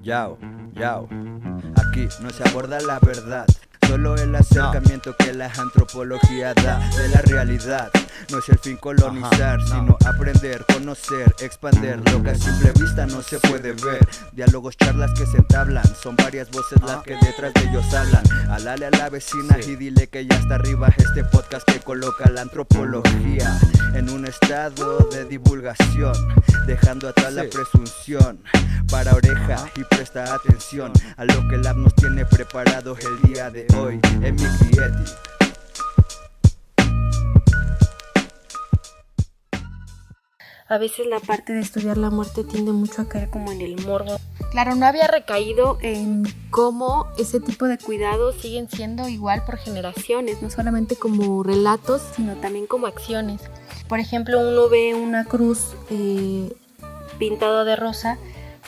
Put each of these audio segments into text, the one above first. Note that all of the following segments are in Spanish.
Yao, yao. Aquí no se aborda la verdad, solo el acercamiento que la antropología da de la realidad. No es el fin colonizar, sino aprender, conocer, expander lo que a simple vista no se puede ver. Diálogos, charlas que se entablan, son varias voces las que detrás de ellos hablan. Alale a la vecina y dile que ya está arriba este podcast que coloca la antropología en un estado de divulgación, dejando atrás la presunción. Para oreja y presta atención a lo que el app nos tiene preparado el día de hoy. Emic y Etic. A veces la parte de estudiar la muerte tiende mucho a caer como en el morbo. Claro, no había recaído en cómo ese tipo de cuidados siguen siendo igual por generaciones, no solamente como relatos, sino también como acciones. Por ejemplo, uno ve una cruz pintada de rosa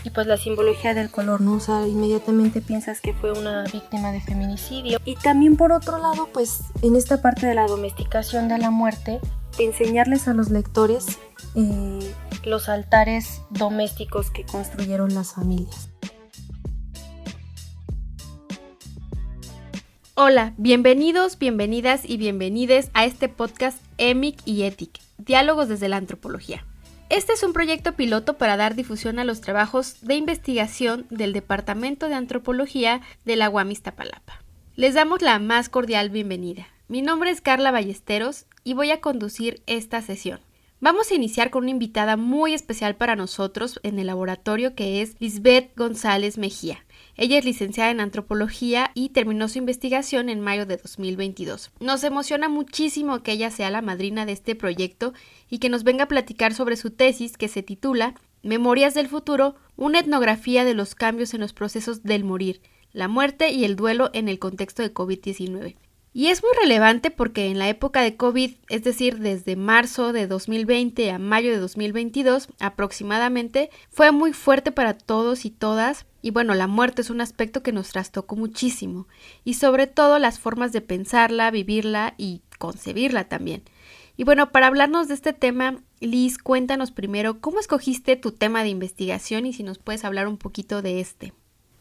y pues la simbología del color, ¿no? O sea, inmediatamente piensas que fue una víctima de feminicidio. Y también por otro lado, pues en esta parte de la domesticación de la muerte, enseñarles a los lectores los altares domésticos que construyeron las familias. Hola, bienvenidos, bienvenidas y bienvenides a este podcast Emic y Etic, Diálogos desde la Antropología. Este es un proyecto piloto para dar difusión a los trabajos de investigación del Departamento de Antropología de la UAM Iztapalapa. Les damos la más cordial bienvenida. Mi nombre es Carla Ballesteros y voy a conducir esta sesión. Vamos a iniciar con una invitada muy especial para nosotros en el laboratorio, que es Lisbeth González Mejía. Ella es licenciada en Antropología y terminó su investigación en mayo de 2022. Nos emociona muchísimo que ella sea la madrina de este proyecto y que nos venga a platicar sobre su tesis, que se titula Memorias del futuro, una etnografía de los cambios en los procesos del morir, la muerte y el duelo en el contexto de COVID-19. Y es muy relevante porque en la época de COVID, es decir, desde marzo de 2020 a mayo de 2022 aproximadamente, fue muy fuerte para todos y todas. Y bueno, la muerte es un aspecto que nos trastocó muchísimo. Y sobre todo las formas de pensarla, vivirla y concebirla también. Y bueno, para hablarnos de este tema, Liz, cuéntanos primero cómo escogiste tu tema de investigación y si nos puedes hablar un poquito de este.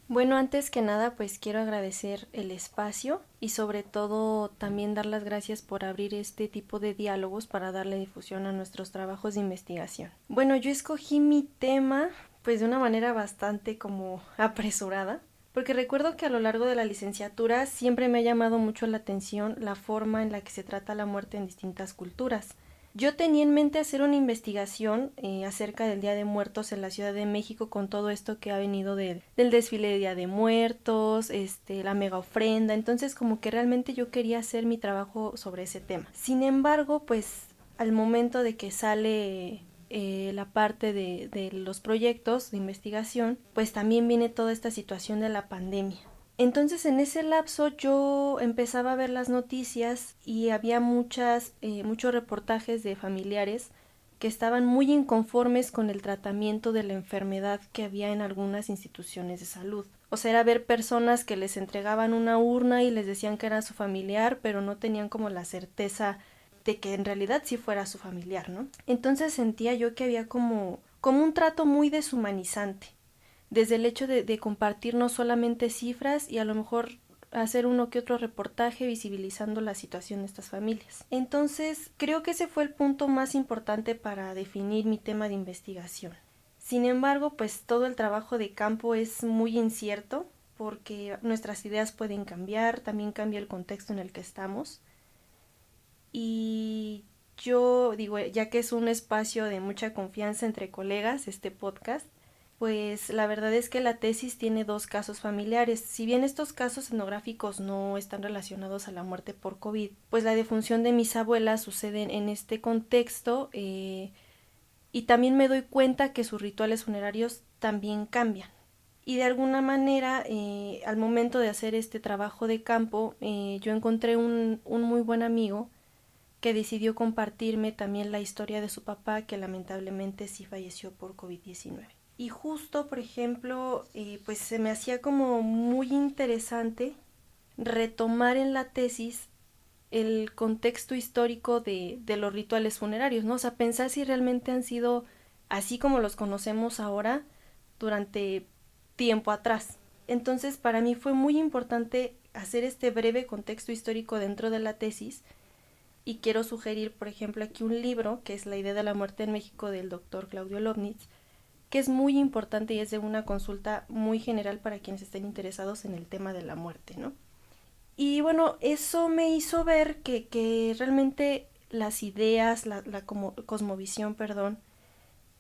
Bueno, antes que nada, pues quiero agradecer el espacio y sobre todo también dar las gracias por abrir este tipo de diálogos para darle difusión a nuestros trabajos de investigación. Bueno, yo escogí mi tema pues de una manera bastante como apresurada, porque recuerdo que a lo largo de la licenciatura siempre me ha llamado mucho la atención la forma en la que se trata la muerte en distintas culturas. Yo tenía en mente hacer una investigación acerca del Día de Muertos en la Ciudad de México con todo esto que ha venido del desfile de Día de Muertos, la mega ofrenda, entonces como que realmente yo quería hacer mi trabajo sobre ese tema. Sin embargo, pues al momento de que sale la parte de los proyectos de investigación, pues también viene toda esta situación de la pandemia. Entonces en ese lapso yo empezaba a ver las noticias y había muchos reportajes de familiares que estaban muy inconformes con el tratamiento de la enfermedad que había en algunas instituciones de salud. O sea, era ver personas que les entregaban una urna y les decían que era su familiar, pero no tenían como la certeza de que en realidad sí fuera su familiar, ¿no? Entonces sentía yo que había como un trato muy deshumanizante. Desde el hecho de compartir no solamente cifras y a lo mejor hacer uno que otro reportaje visibilizando la situación de estas familias. Entonces, creo que ese fue el punto más importante para definir mi tema de investigación. Sin embargo, pues todo el trabajo de campo es muy incierto porque nuestras ideas pueden cambiar, también cambia el contexto en el que estamos. Y yo digo, ya que es un espacio de mucha confianza entre colegas, este podcast, pues la verdad es que la tesis tiene 2 casos familiares. Si bien estos casos etnográficos no están relacionados a la muerte por COVID, pues la defunción de mis abuelas sucede en este contexto y también me doy cuenta que sus rituales funerarios también cambian. Y de alguna manera, al momento de hacer este trabajo de campo, yo encontré un muy buen amigo que decidió compartirme también la historia de su papá, que lamentablemente sí falleció por COVID-19. Y justo, por ejemplo, pues se me hacía como muy interesante retomar en la tesis el contexto histórico de los rituales funerarios, ¿no? O sea, pensar si realmente han sido así como los conocemos ahora durante tiempo atrás. Entonces, para mí fue muy importante hacer este breve contexto histórico dentro de la tesis, y quiero sugerir, por ejemplo, aquí un libro que es La idea de la muerte en México del doctor Claudio Lovnitz, que es muy importante y es de una consulta muy general para quienes estén interesados en el tema de la muerte, ¿no? Y bueno, eso me hizo ver que realmente las ideas, la cosmovisión,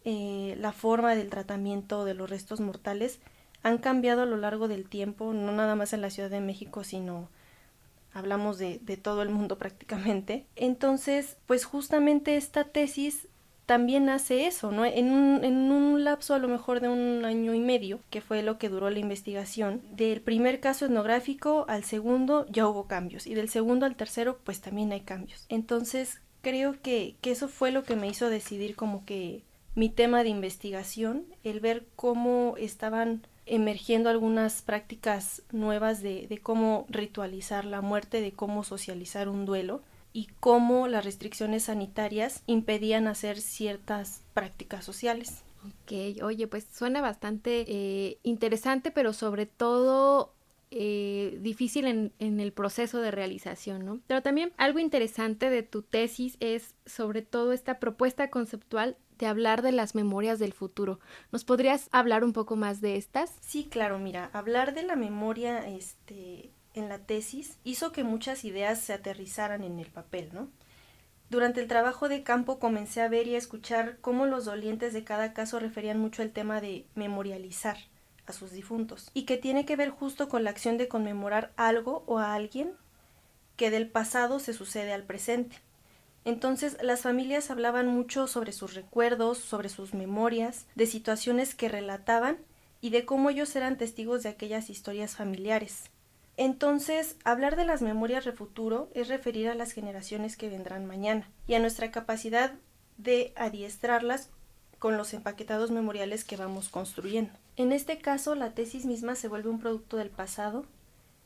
la forma del tratamiento de los restos mortales han cambiado a lo largo del tiempo, no nada más en la Ciudad de México, sino hablamos de todo el mundo prácticamente. Entonces, pues justamente esta tesis también hace eso, ¿no? En un lapso a lo mejor de 1 año y medio, que fue lo que duró la investigación, del primer caso etnográfico al segundo ya hubo cambios, y del segundo al tercero pues también hay cambios. Entonces, creo que eso fue lo que me hizo decidir como que mi tema de investigación, el ver cómo estaban emergiendo algunas prácticas nuevas de cómo ritualizar la muerte, de cómo socializar un duelo, y cómo las restricciones sanitarias impedían hacer ciertas prácticas sociales. Ok, oye, pues suena bastante interesante, pero sobre todo difícil en el proceso de realización, ¿no? Pero también algo interesante de tu tesis es sobre todo esta propuesta conceptual de hablar de las memorias del futuro. ¿Nos podrías hablar un poco más de estas? Sí, claro, mira, hablar de la memoria en la tesis hizo que muchas ideas se aterrizaran en el papel, ¿no? Durante el trabajo de campo comencé a ver y a escuchar cómo los dolientes de cada caso referían mucho el tema de memorializar a sus difuntos, y que tiene que ver justo con la acción de conmemorar algo o a alguien que del pasado se sucede al presente. Entonces las familias hablaban mucho sobre sus recuerdos, sobre sus memorias, de situaciones que relataban y de cómo ellos eran testigos de aquellas historias familiares. Entonces, hablar de las memorias de futuro es referir a las generaciones que vendrán mañana y a nuestra capacidad de adiestrarlas con los empaquetados memoriales que vamos construyendo. En este caso, la tesis misma se vuelve un producto del pasado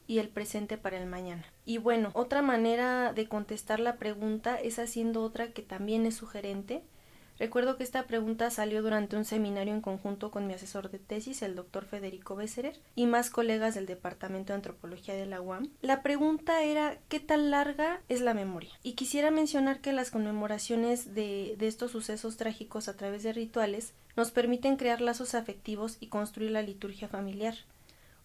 y el presente para el mañana. Y bueno, otra manera de contestar la pregunta es haciendo otra que también es sugerente. Recuerdo que esta pregunta salió durante un seminario en conjunto con mi asesor de tesis, el doctor Federico Besserer, y más colegas del Departamento de Antropología de la UAM. La pregunta era ¿qué tan larga es la memoria? Y quisiera mencionar que las conmemoraciones de estos sucesos trágicos a través de rituales nos permiten crear lazos afectivos y construir la liturgia familiar,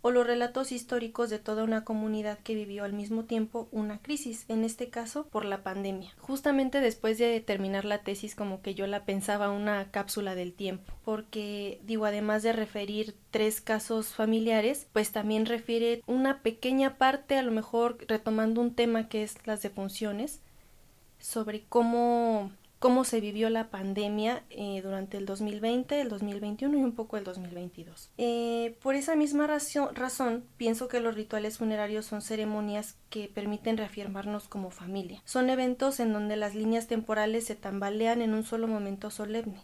o los relatos históricos de toda una comunidad que vivió al mismo tiempo una crisis, en este caso por la pandemia. Justamente después de terminar la tesis como que yo la pensaba una cápsula del tiempo, porque además de referir 3 casos familiares, pues también refiere una pequeña parte, a lo mejor retomando un tema que es las defunciones, sobre cómo se vivió la pandemia durante el 2020, el 2021 y un poco el 2022. Por esa misma razón, pienso que los rituales funerarios son ceremonias que permiten reafirmarnos como familia. Son eventos en donde las líneas temporales se tambalean en un solo momento solemne,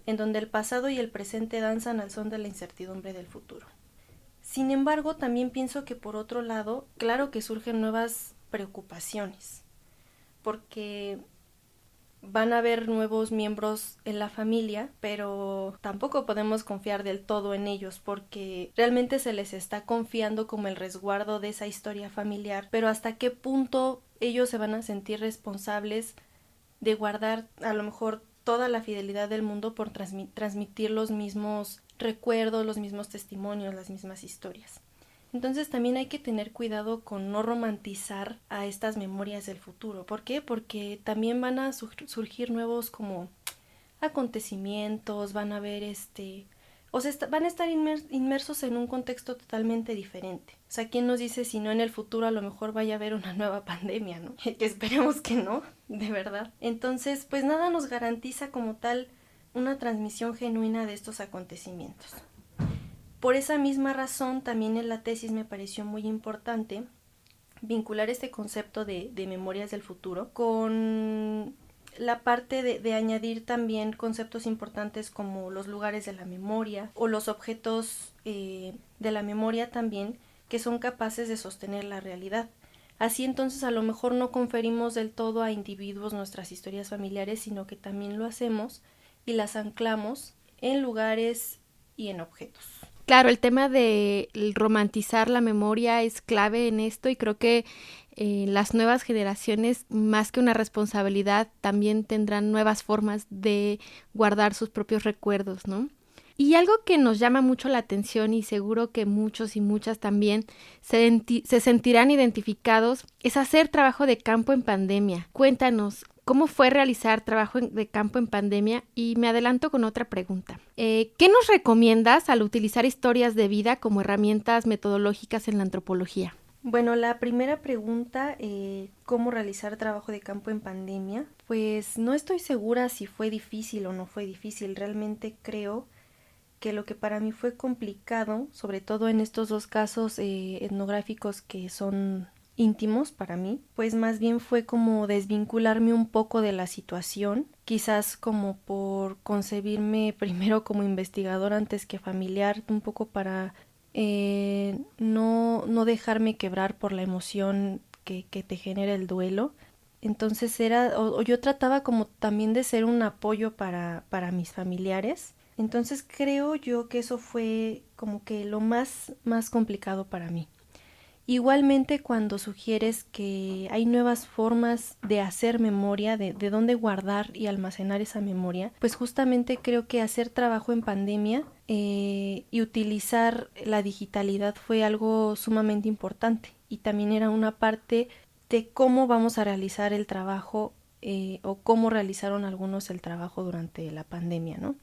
en donde el pasado y el presente danzan al son de la incertidumbre del futuro. Sin embargo, también pienso que por otro lado, claro que surgen nuevas preocupaciones, porque van a haber nuevos miembros en la familia, pero tampoco podemos confiar del todo en ellos porque realmente se les está confiando como el resguardo de esa historia familiar, pero hasta qué punto ellos se van a sentir responsables de guardar a lo mejor toda la fidelidad del mundo por transmitir los mismos recuerdos, los mismos testimonios, las mismas historias. Entonces también hay que tener cuidado con no romantizar a estas memorias del futuro. ¿Por qué? Porque también van a surgir nuevos como acontecimientos, van a haber van a estar inmersos en un contexto totalmente diferente. O sea, ¿quién nos dice si no en el futuro a lo mejor vaya a haber una nueva pandemia, ¿no? Que esperemos que no, de verdad. Entonces, pues nada nos garantiza como tal una transmisión genuina de estos acontecimientos. Por esa misma razón, también en la tesis me pareció muy importante vincular este concepto de memorias del futuro con la parte de añadir también conceptos importantes como los lugares de la memoria o los objetos de la memoria también que son capaces de sostener la realidad. Así entonces a lo mejor no conferimos del todo a individuos nuestras historias familiares, sino que también lo hacemos y las anclamos en lugares y en objetos. Claro, el tema de romantizar la memoria es clave en esto y creo que las nuevas generaciones, más que una responsabilidad, también tendrán nuevas formas de guardar sus propios recuerdos, ¿no? Y algo que nos llama mucho la atención y seguro que muchos y muchas también se sentirán identificados es hacer trabajo de campo en pandemia. Cuéntanos, ¿cómo fue realizar trabajo de campo en pandemia? Y me adelanto con otra pregunta. ¿Qué nos recomiendas al utilizar historias de vida como herramientas metodológicas en la antropología? Bueno, la primera pregunta, ¿cómo realizar trabajo de campo en pandemia? Pues no estoy segura si fue difícil o no fue difícil. Realmente creo que lo que para mí fue complicado, sobre todo en estos dos casos etnográficos que son íntimos para mí, pues más bien fue como desvincularme un poco de la situación, quizás como por concebirme primero como investigador antes que familiar, un poco para no dejarme quebrar por la emoción que te genera el duelo. Entonces yo trataba como también de ser un apoyo para mis familiares. Entonces creo yo que eso fue como que lo más complicado para mí. Igualmente cuando sugieres que hay nuevas formas de hacer memoria, de dónde guardar y almacenar esa memoria, pues justamente creo que hacer trabajo en pandemia y utilizar la digitalidad fue algo sumamente importante y también era una parte de cómo vamos a realizar el trabajo o cómo realizaron algunos el trabajo durante la pandemia, ¿no?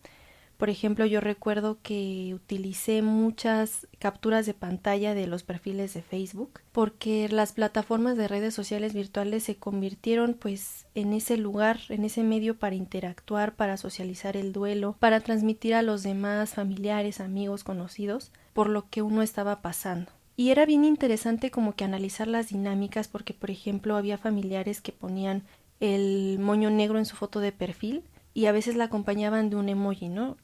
Por ejemplo, yo recuerdo que utilicé muchas capturas de pantalla de los perfiles de Facebook porque las plataformas de redes sociales virtuales se convirtieron pues en ese lugar, en ese medio para interactuar, para socializar el duelo, para transmitir a los demás familiares, amigos, conocidos por lo que uno estaba pasando. Y era bien interesante como que analizar las dinámicas porque, por ejemplo, había familiares que ponían el moño negro en su foto de perfil y a veces la acompañaban de un emoji, ¿no?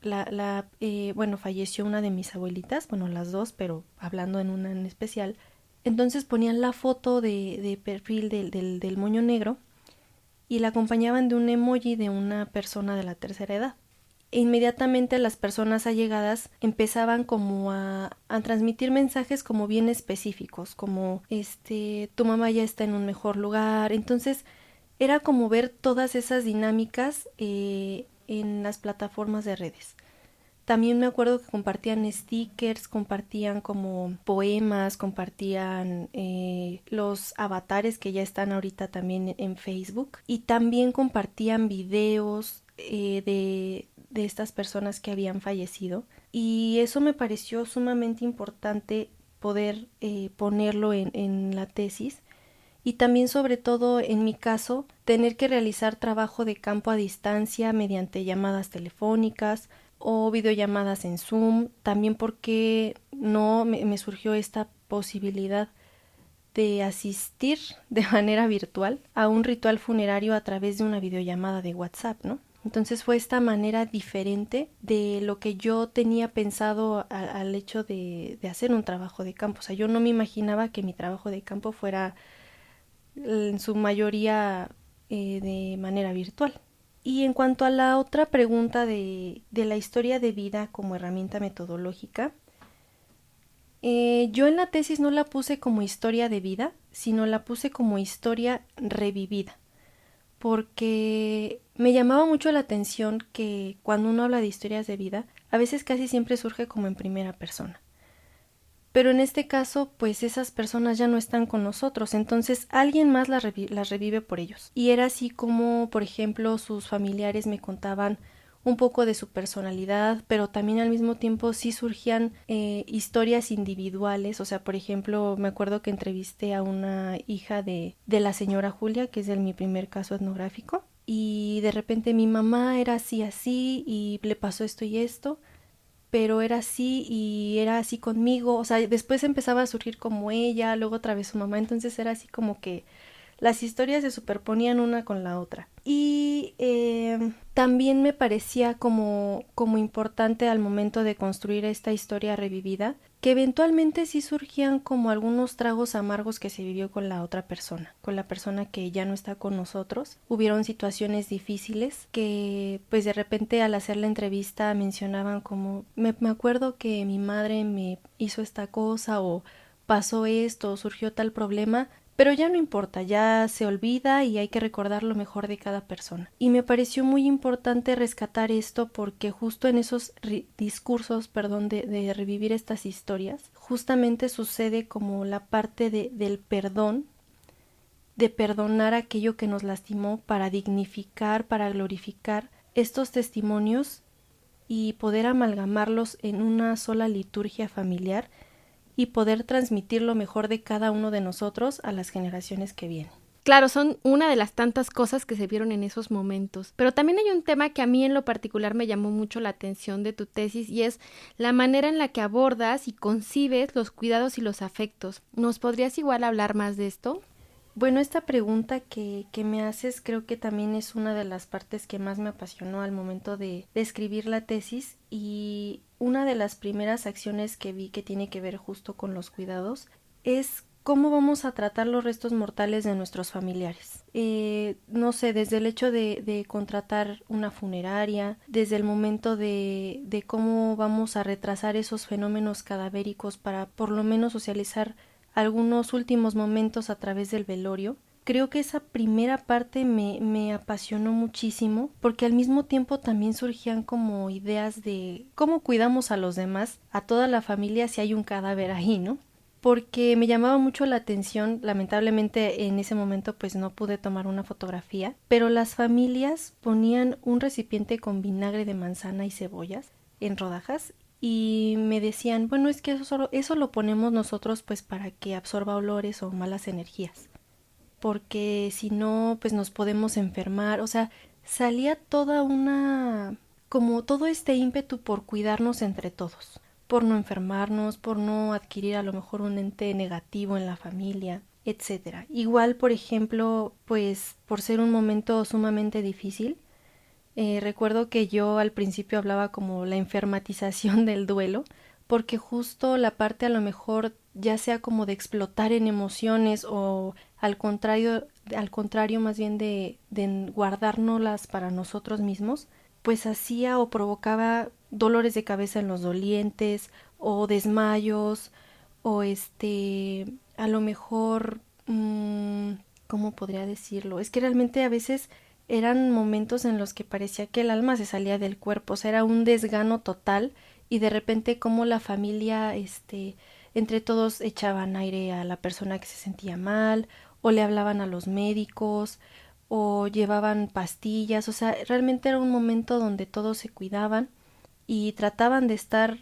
Bueno, falleció una de mis abuelitas, bueno, las dos, pero hablando en una en especial. Entonces ponían la foto de perfil del moño negro y la acompañaban de un emoji de una persona de la tercera edad. E inmediatamente las personas allegadas empezaban como a transmitir mensajes como bien específicos, como tu mamá ya está en un mejor lugar. Entonces era como ver todas esas dinámicas en las plataformas de redes. También me acuerdo que compartían stickers, compartían como poemas, compartían los avatares que ya están ahorita también en Facebook y también compartían videos de estas personas que habían fallecido y eso me pareció sumamente importante poder ponerlo en la tesis. Y también, sobre todo en mi caso, tener que realizar trabajo de campo a distancia mediante llamadas telefónicas o videollamadas en Zoom, también porque no me surgió esta posibilidad de asistir de manera virtual a un ritual funerario a través de una videollamada de WhatsApp, ¿no? Entonces fue esta manera diferente de lo que yo tenía pensado al hecho de hacer un trabajo de campo. O sea, yo no me imaginaba que mi trabajo de campo fuera en su mayoría de manera virtual. Y en cuanto a la otra pregunta de la historia de vida como herramienta metodológica, yo en la tesis no la puse como historia de vida, sino la puse como historia revivida, porque me llamaba mucho la atención que cuando uno habla de historias de vida, a veces casi siempre surge como en primera persona. Pero en este caso, pues esas personas ya no están con nosotros, entonces alguien más las revive por ellos. Y era así como, por ejemplo, sus familiares me contaban un poco de su personalidad, pero también al mismo tiempo sí surgían historias individuales. O sea, por ejemplo, me acuerdo que entrevisté a una hija de la señora Julia, que es mi primer caso etnográfico, y de repente mi mamá era así y le pasó esto y esto, pero era así y era así conmigo. O sea, después empezaba a surgir como ella, luego otra vez su mamá, entonces era así como que las historias se superponían una con la otra. Y también me parecía como importante al momento de construir esta historia revivida, que eventualmente sí surgían como algunos tragos amargos que se vivió con la otra persona, con la persona que ya no está con nosotros. Hubieron situaciones difíciles que pues de repente al hacer la entrevista mencionaban como me acuerdo que mi madre me hizo esta cosa o pasó esto o surgió tal problema, pero ya no importa, ya se olvida y hay que recordar lo mejor de cada persona. Y me pareció muy importante rescatar esto porque justo en esos discursos, de revivir estas historias, justamente sucede como la parte del perdón, de perdonar aquello que nos lastimó para dignificar, para glorificar estos testimonios y poder amalgamarlos en una sola liturgia familiar y poder transmitir lo mejor de cada uno de nosotros a las generaciones que vienen. Claro, son una de las tantas cosas que se vieron en esos momentos. Pero también hay un tema que a mí en lo particular me llamó mucho la atención de tu tesis y es la manera en la que abordas y concibes los cuidados y los afectos. ¿Nos podrías igual hablar más de esto? Bueno, esta pregunta que me haces creo que también es una de las partes que más me apasionó al momento de escribir la tesis, y una de las primeras acciones que vi que tiene que ver justo con los cuidados es cómo vamos a tratar los restos mortales de nuestros familiares. No sé, desde el hecho de contratar una funeraria, desde el momento de cómo vamos a retrasar esos fenómenos cadavéricos para por lo menos socializar algunos últimos momentos a través del velorio. Creo que esa primera parte me apasionó muchísimo porque al mismo tiempo también surgían como ideas de cómo cuidamos a los demás, a toda la familia si hay un cadáver ahí, ¿no? Porque me llamaba mucho la atención, lamentablemente en ese momento pues no pude tomar una fotografía, pero las familias ponían un recipiente con vinagre de manzana y cebollas en rodajas y me decían, bueno, es que eso lo ponemos nosotros pues para que absorba olores o malas energías, porque si no pues nos podemos enfermar. O sea, salía como todo este ímpetu por cuidarnos entre todos, por no enfermarnos, por no adquirir a lo mejor un ente negativo en la familia, etcétera. Igual, por ejemplo, pues por ser un momento sumamente difícil, recuerdo que yo al principio hablaba como la enfermatización del duelo, porque justo la parte a lo mejor ya sea como de explotar en emociones o al contrario más bien de guardárnoslas para nosotros mismos, pues hacía o provocaba dolores de cabeza en los dolientes o desmayos o a lo mejor ¿cómo podría decirlo? Es que realmente a veces eran momentos en los que parecía que el alma se salía del cuerpo, o sea, era un desgano total y de repente como la familia, entre todos echaban aire a la persona que se sentía mal o le hablaban a los médicos o llevaban pastillas. O sea, realmente era un momento donde todos se cuidaban y trataban de estar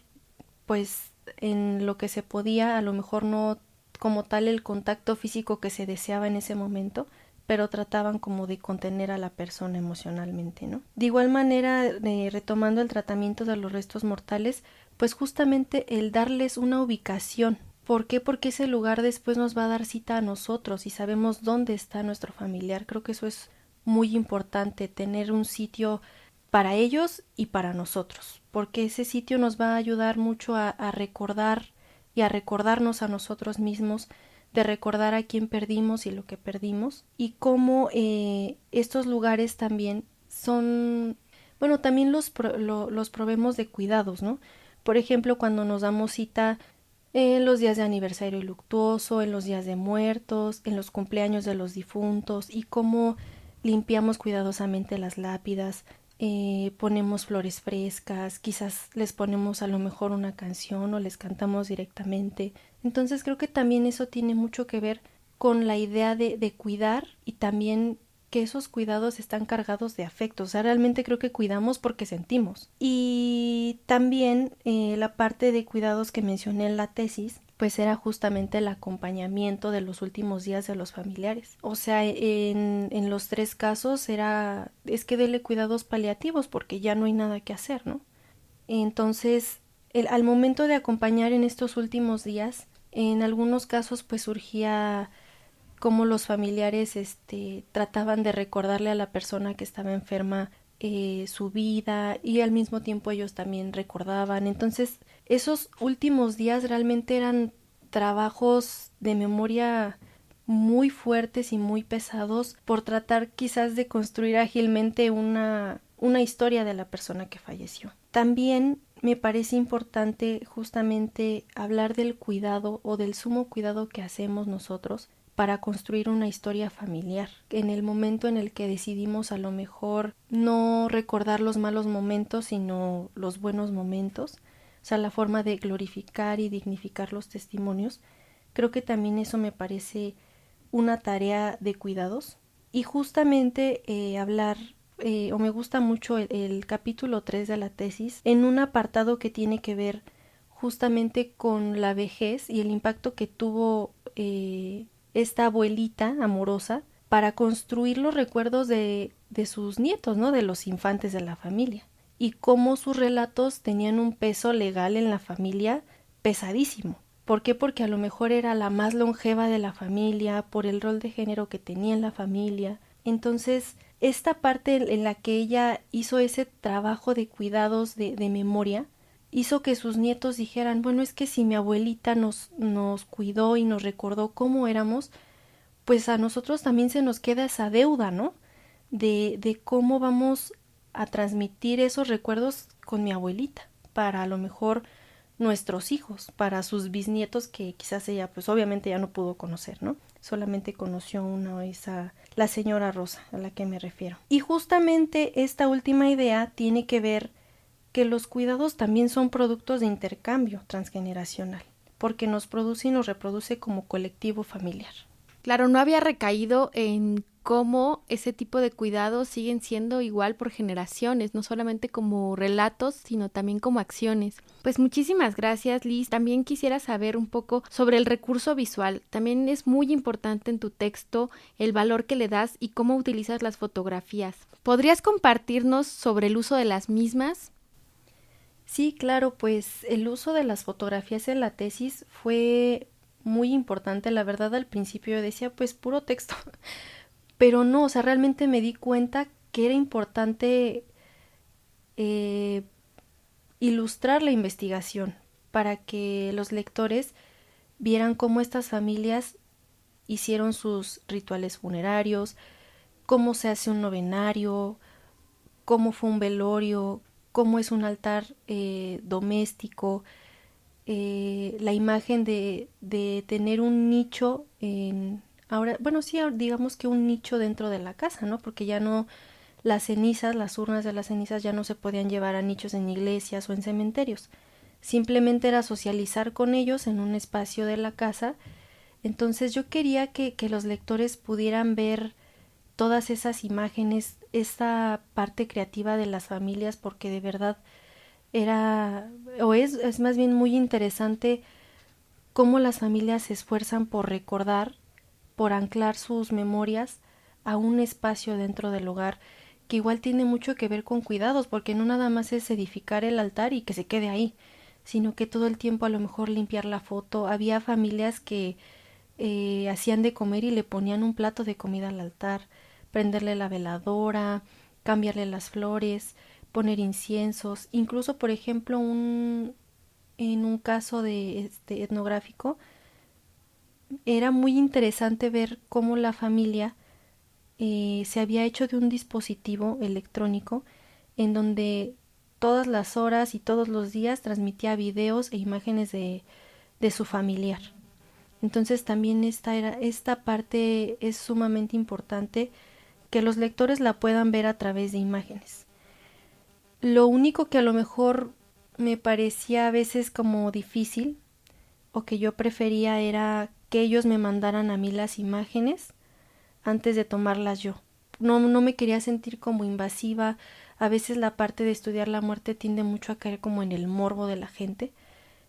pues en lo que se podía, a lo mejor no como tal el contacto físico que se deseaba en ese momento, pero trataban como de contener a la persona emocionalmente, ¿no? De igual manera, retomando el tratamiento de los restos mortales, pues justamente el darles una ubicación. ¿Por qué? Porque ese lugar después nos va a dar cita a nosotros y sabemos dónde está nuestro familiar. Creo que eso es muy importante, tener un sitio para ellos y para nosotros, porque ese sitio nos va a ayudar mucho a recordar y a recordarnos a nosotros mismos, de recordar a quién perdimos y lo que perdimos, y cómo estos lugares también son, bueno, también los proveemos de cuidados, ¿no? Por ejemplo, cuando nos damos cita en los días de aniversario luctuoso, en los días de muertos, en los cumpleaños de los difuntos, y cómo limpiamos cuidadosamente las lápidas, ponemos flores frescas, quizás les ponemos a lo mejor una canción o les cantamos directamente. Entonces creo que también eso tiene mucho que ver con la idea de cuidar, y también que esos cuidados están cargados de afecto. O sea, realmente creo que cuidamos porque sentimos. Y también la parte de cuidados que mencioné en la tesis, pues era justamente el acompañamiento de los últimos días de los familiares. O sea, en los tres casos es que dele cuidados paliativos porque ya no hay nada que hacer, ¿no? Entonces, al momento de acompañar en estos últimos días, en algunos casos pues surgía cómo los familiares trataban de recordarle a la persona que estaba enferma su vida, y al mismo tiempo ellos también recordaban. Entonces esos últimos días realmente eran trabajos de memoria muy fuertes y muy pesados por tratar quizás de construir ágilmente una historia de la persona que falleció. También me parece importante justamente hablar del cuidado o del sumo cuidado que hacemos nosotros para construir una historia familiar. En el momento en el que decidimos a lo mejor no recordar los malos momentos, sino los buenos momentos, o sea, la forma de glorificar y dignificar los testimonios, creo que también eso me parece una tarea de cuidados. Y justamente hablar, o me gusta mucho el capítulo 3 de la tesis, en un apartado que tiene que ver justamente con la vejez y el impacto que tuvo esta abuelita amorosa para construir los recuerdos de sus nietos, ¿no? De los infantes de la familia, y cómo sus relatos tenían un peso legal en la familia pesadísimo. ¿Por qué? Porque a lo mejor era la más longeva de la familia, por el rol de género que tenía en la familia. Entonces, esta parte en la que ella hizo ese trabajo de cuidados de memoria, hizo que sus nietos dijeran, bueno, es que si mi abuelita nos cuidó y nos recordó cómo éramos, pues a nosotros también se nos queda esa deuda, ¿no? De cómo vamos a transmitir esos recuerdos con mi abuelita, para a lo mejor nuestros hijos, para sus bisnietos que quizás ella pues obviamente ya no pudo conocer, ¿no? Solamente conoció una vez a la señora Rosa, a la que me refiero. Y justamente esta última idea tiene que ver que los cuidados también son productos de intercambio transgeneracional, porque nos produce y nos reproduce como colectivo familiar. Claro, no había recaído en cómo ese tipo de cuidados siguen siendo igual por generaciones, no solamente como relatos, sino también como acciones. Pues muchísimas gracias, Liz. También quisiera saber un poco sobre el recurso visual. También es muy importante en tu texto el valor que le das y cómo utilizas las fotografías. ¿Podrías compartirnos sobre el uso de las mismas? Sí, claro, pues el uso de las fotografías en la tesis fue muy importante. La verdad, al principio yo decía, pues puro texto. Pero no, o sea, realmente me di cuenta que era importante ilustrar la investigación para que los lectores vieran cómo estas familias hicieron sus rituales funerarios, cómo se hace un novenario, cómo fue un velorio, cómo es un altar doméstico, la imagen de tener un nicho en... Ahora, bueno, sí, digamos que un nicho dentro de la casa, ¿no? Porque ya no, las cenizas, las urnas de las cenizas ya no se podían llevar a nichos en iglesias o en cementerios. Simplemente era socializar con ellos en un espacio de la casa. Entonces yo quería que los lectores pudieran ver todas esas imágenes, esta parte creativa de las familias, porque de verdad era, o es más bien muy interesante cómo las familias se esfuerzan por recordar, por anclar sus memorias a un espacio dentro del hogar, que igual tiene mucho que ver con cuidados, porque no nada más es edificar el altar y que se quede ahí, sino que todo el tiempo a lo mejor limpiar la foto. Había familias que hacían de comer y le ponían un plato de comida al altar, prenderle la veladora, cambiarle las flores, poner inciensos, incluso por ejemplo en un caso de etnográfico, era muy interesante ver cómo la familia se había hecho de un dispositivo electrónico en donde todas las horas y todos los días transmitía videos e imágenes de su familiar. Entonces también esta parte es sumamente importante, que los lectores la puedan ver a través de imágenes. Lo único que a lo mejor me parecía a veces como difícil, o que yo prefería, era que ellos me mandaran a mí las imágenes antes de tomarlas yo. No me quería sentir como invasiva. A veces la parte de estudiar la muerte tiende mucho a caer como en el morbo de la gente.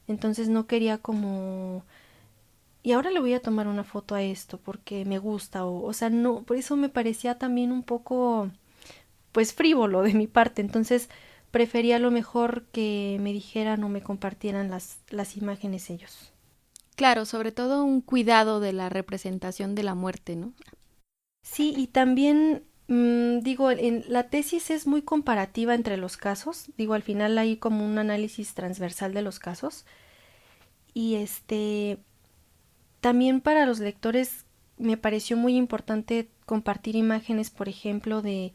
Entonces no quería como... Y ahora le voy a tomar una foto a esto porque me gusta. O sea, no, por eso me parecía también un poco, pues, frívolo de mi parte. Entonces prefería a lo mejor que me dijeran o me compartieran las imágenes ellos. Claro, sobre todo un cuidado de la representación de la muerte, ¿no? Sí, y también en la tesis es muy comparativa entre los casos. Al final hay como un análisis transversal de los casos. Y también para los lectores me pareció muy importante compartir imágenes, por ejemplo, de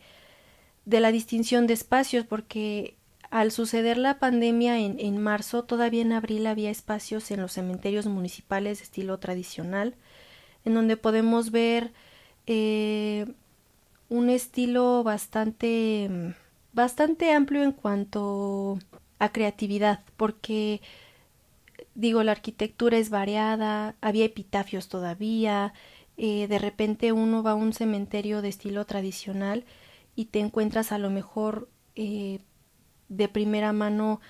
la distinción de espacios, porque al suceder la pandemia en marzo, todavía en abril había espacios en los cementerios municipales de estilo tradicional, en donde podemos ver un estilo bastante amplio en cuanto a creatividad, porque la arquitectura es variada, había epitafios todavía, de repente uno va a un cementerio de estilo tradicional y te encuentras a lo mejor de primera mano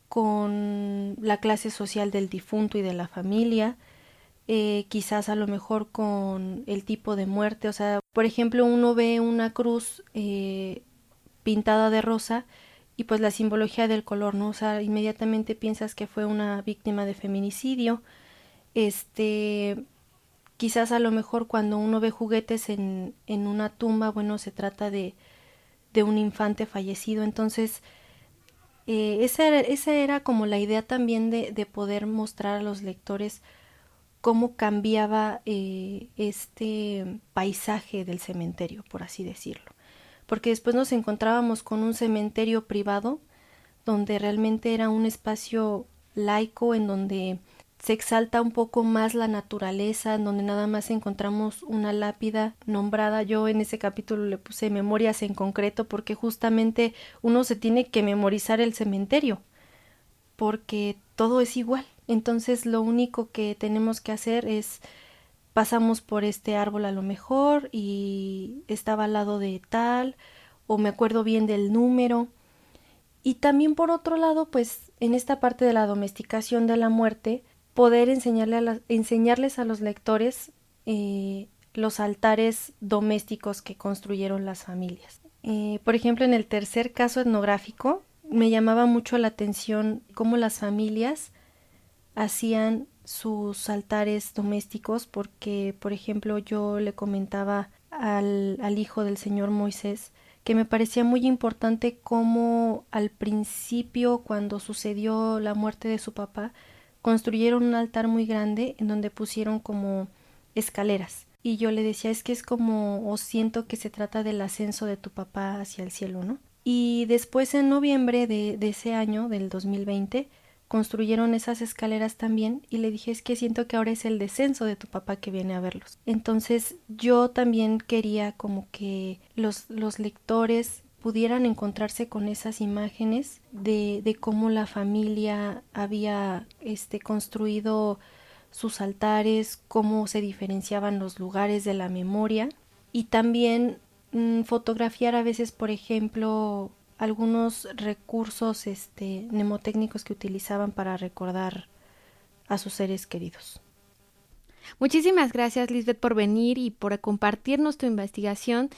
con la clase social del difunto y de la familia, quizás a lo mejor con el tipo de muerte, o sea, por ejemplo, uno ve una cruz pintada de rosa y pues la simbología del color, ¿no? O sea, inmediatamente piensas que fue una víctima de feminicidio. Quizás a lo mejor cuando uno ve juguetes en una tumba, bueno, se trata de un infante fallecido. Entonces, esa era como la idea también de poder mostrar a los lectores cómo cambiaba este paisaje del cementerio, por así decirlo. Porque después nos encontrábamos con un cementerio privado, donde realmente era un espacio laico, en donde se exalta un poco más la naturaleza, en donde nada más encontramos una lápida nombrada. Yo en ese capítulo le puse memorias en concreto, porque justamente uno se tiene que memorizar el cementerio, porque todo es igual. Entonces lo único que tenemos que hacer es pasamos por este árbol a lo mejor y estaba al lado de tal, o me acuerdo bien del número. Y también por otro lado, pues en esta parte de la domesticación de la muerte, poder enseñarles a los lectores los altares domésticos que construyeron las familias. Por ejemplo, en el tercer caso etnográfico, me llamaba mucho la atención cómo las familias hacían sus altares domésticos, porque, por ejemplo, yo le comentaba al hijo del señor Moisés que me parecía muy importante cómo al principio, cuando sucedió la muerte de su papá, construyeron un altar muy grande en donde pusieron como escaleras. Y yo le decía, es que es como, o siento que se trata del ascenso de tu papá hacia el cielo, ¿no? Y después en noviembre de ese año, del 2020, construyeron esas escaleras también y le dije, es que siento que ahora es el descenso de tu papá que viene a verlos. Entonces yo también quería como que los lectores pudieran encontrarse con esas imágenes de cómo la familia había construido sus altares, cómo se diferenciaban los lugares de la memoria, y también fotografiar a veces, por ejemplo, algunos recursos mnemotécnicos que utilizaban para recordar a sus seres queridos. Muchísimas gracias, Lisbeth, por venir y por compartirnos tu investigación.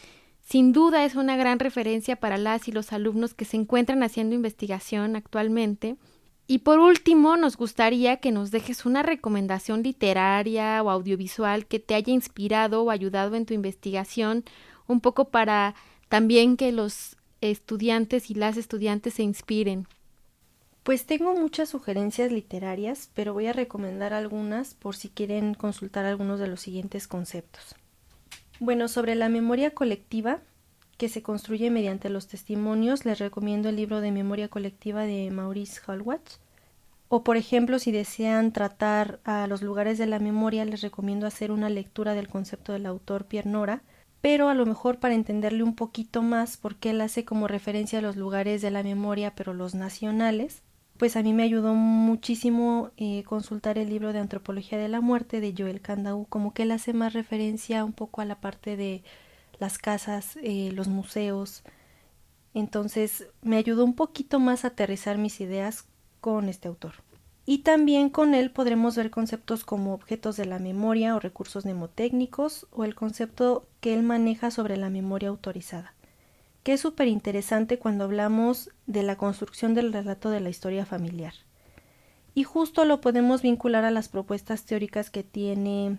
Sin duda es una gran referencia para las y los alumnos que se encuentran haciendo investigación actualmente. Y por último, nos gustaría que nos dejes una recomendación literaria o audiovisual que te haya inspirado o ayudado en tu investigación, un poco para también que los estudiantes y las estudiantes se inspiren. Pues tengo muchas sugerencias literarias, pero voy a recomendar algunas por si quieren consultar algunos de los siguientes conceptos. Bueno, sobre la memoria colectiva, que se construye mediante los testimonios, les recomiendo el libro de Memoria Colectiva de Maurice Hallward. O, por ejemplo, si desean tratar a los lugares de la memoria, les recomiendo hacer una lectura del concepto del autor Pierre Nora, pero a lo mejor para entenderle un poquito más, porque él hace como referencia a los lugares de la memoria, pero los nacionales, pues a mí me ayudó muchísimo consultar el libro de Antropología de la Muerte de Joel Kandau, como que él hace más referencia un poco a la parte de las casas, los museos. Entonces me ayudó un poquito más a aterrizar mis ideas con este autor. Y también con él podremos ver conceptos como objetos de la memoria o recursos mnemotécnicos, o el concepto que él maneja sobre la memoria autorizada, que es súper interesante cuando hablamos de la construcción del relato de la historia familiar. y justo lo podemos vincular a las propuestas teóricas que tiene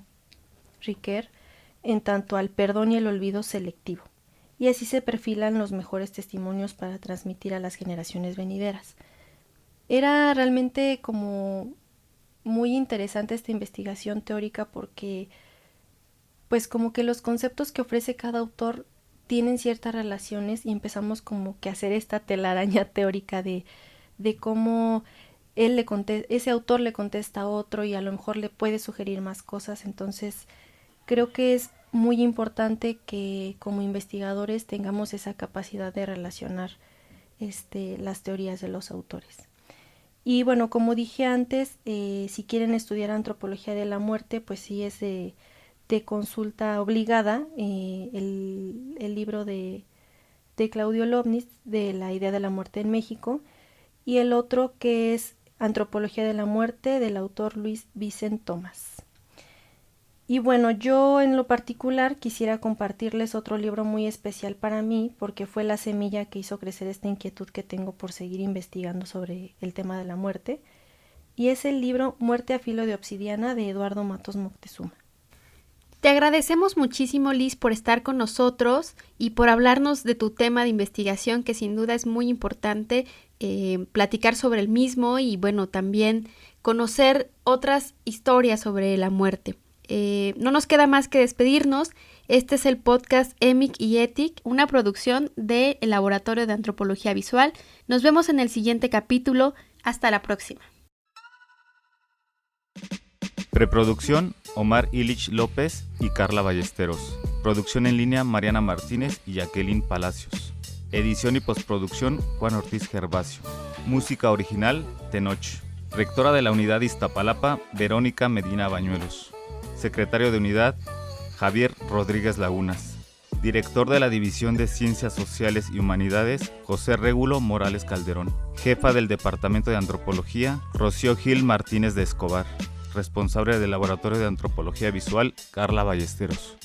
Ricoeur en tanto al perdón y el olvido selectivo, y así se perfilan los mejores testimonios para transmitir a las generaciones venideras. Era realmente como muy interesante esta investigación teórica porque pues como que los conceptos que ofrece cada autor tienen ciertas relaciones y empezamos como que a hacer esta telaraña teórica de cómo ese autor le contesta a otro y a lo mejor le puede sugerir más cosas. Entonces creo que es muy importante que como investigadores tengamos esa capacidad de relacionar las teorías de los autores. Y bueno, como dije antes, si quieren estudiar antropología de la muerte, pues sí es de consulta obligada el libro de Claudio Lovnis de La idea de la muerte en México, y el otro que es Antropología de la muerte del autor Luis Vicent Thomas. Y bueno, yo en lo particular quisiera compartirles otro libro muy especial para mí porque fue la semilla que hizo crecer esta inquietud que tengo por seguir investigando sobre el tema de la muerte, y es el libro Muerte a filo de obsidiana de Eduardo Matos Moctezuma. Te agradecemos muchísimo, Liz, por estar con nosotros y por hablarnos de tu tema de investigación, que sin duda es muy importante platicar sobre el mismo y bueno, también conocer otras historias sobre la muerte. No nos queda más que despedirnos. Este es el podcast EMIC y ETIC, una producción del Laboratorio de Antropología Visual. Nos vemos en el siguiente capítulo. Hasta la próxima. Preproducción, Omar Illich López y Carla Ballesteros. Producción en línea, Mariana Martínez y Jacqueline Palacios. Edición y postproducción, Juan Ortiz Gervasio. Música original, Tenoch. Rectora de la Unidad Iztapalapa, Verónica Medina Bañuelos. Secretario de Unidad, Javier Rodríguez Lagunas. Director de la División de Ciencias Sociales y Humanidades, José Régulo Morales Calderón. Jefa del Departamento de Antropología, Rocío Gil Martínez de Escobar. Responsable del Laboratorio de Antropología Visual, Carla Ballesteros.